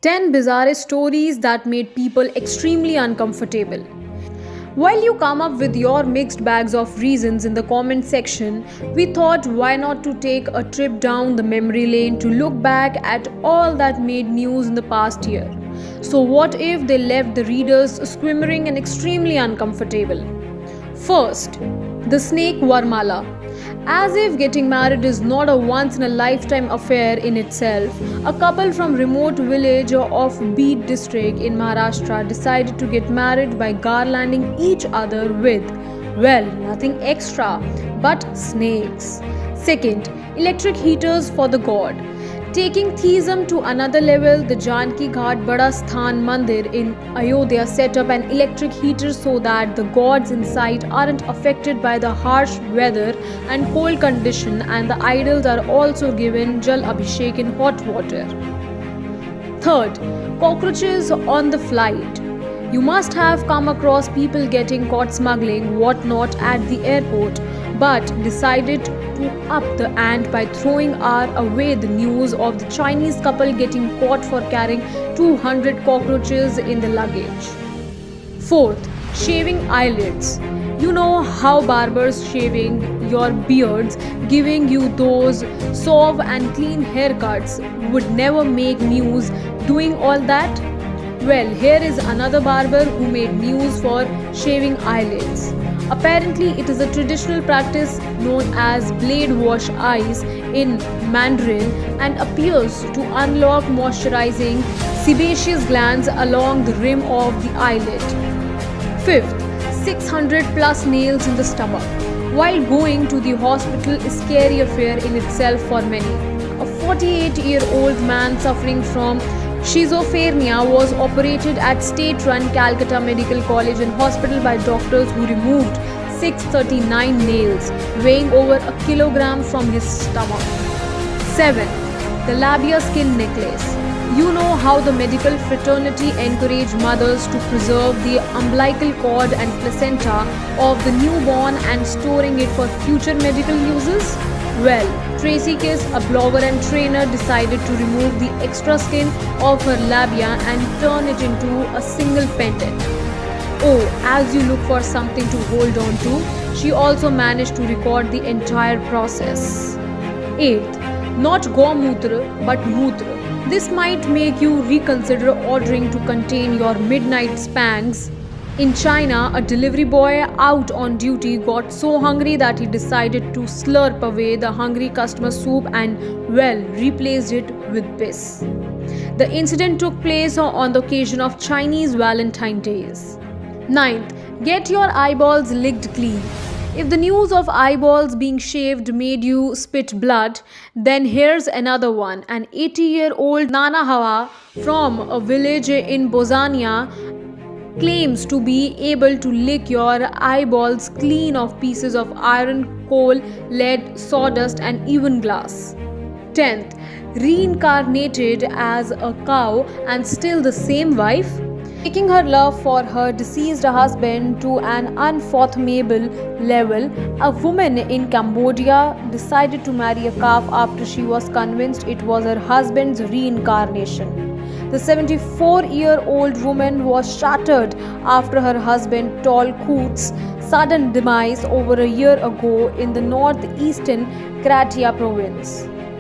10 bizarre stories that made people extremely uncomfortable. While you come up with your mixed bags of reasons in the comment section, we thought why not to take a trip down the memory lane to look back at all that made news in the past year. So, what if they left the readers squimmering and extremely uncomfortable? First, the snake Varmala. As if getting married is not a once in a lifetime affair in itself, a couple from remote village of Beed district in Maharashtra decided to get married by garlanding each other with, well, nothing extra but snakes. Second, electric heaters for the god. Taking theism to another level, the Janki Ghat Bada Sthan Mandir in Ayodhya set up an electric heater so that the gods inside aren't affected by the harsh weather and cold condition, and the idols are also given Jal Abhishek in hot water. Third, cockroaches on the flight. You must have come across people getting caught smuggling whatnot at the airport, but decided to up the ante by throwing away the news of the Chinese couple getting caught for carrying 200 cockroaches in the luggage. Fourth, shaving eyelids. You know how barbers shaving your beards, giving you those suave and clean haircuts would never make news doing all that? Well, here is another barber who made news for shaving eyelids. Apparently, it is a traditional practice known as blade wash eyes in Mandarin and appears to unlock moisturizing sebaceous glands along the rim of the eyelid. Fifth, 600 plus nails in the stomach. While going to the hospital is a scary affair in itself for many. A 48-year-old man suffering from schizophrenia was operated at state-run Calcutta Medical College and Hospital by doctors who removed 639 nails, weighing over a kilogram from his stomach. 7. The labia skin necklace. You know how the medical fraternity encourage mothers to preserve the umbilical cord and placenta of the newborn and storing it for future medical uses? Well, Tracy Kiss, a blogger and trainer, decided to remove the extra skin of her labia and turn it into a single pendant. Oh, as you look for something to hold on to, she also managed to record the entire process. 8th, not Gomutra but Mutra. This might make you reconsider ordering to contain your midnight spanks. In China, a delivery boy out on duty got so hungry that he decided to slurp away the hungry customer's soup and, well, replaced it with piss. The incident took place on the occasion of Chinese Valentine Days. 9th, get your eyeballs licked clean. If the news of eyeballs being shaved made you spit blood, then here's another one. An 80-year-old Nana Hawa from a village in Bosnia claims to be able to lick your eyeballs clean of pieces of iron, coal, lead, sawdust, and even glass. 10th, reincarnated as a cow and still the same wife? Taking her love for her deceased husband to an unfathomable level, a woman in Cambodia decided to marry a calf after she was convinced it was her husband's reincarnation. The 74-year-old woman was shattered after her husband Tol Koot's sudden demise over a year ago in the northeastern Kratia province.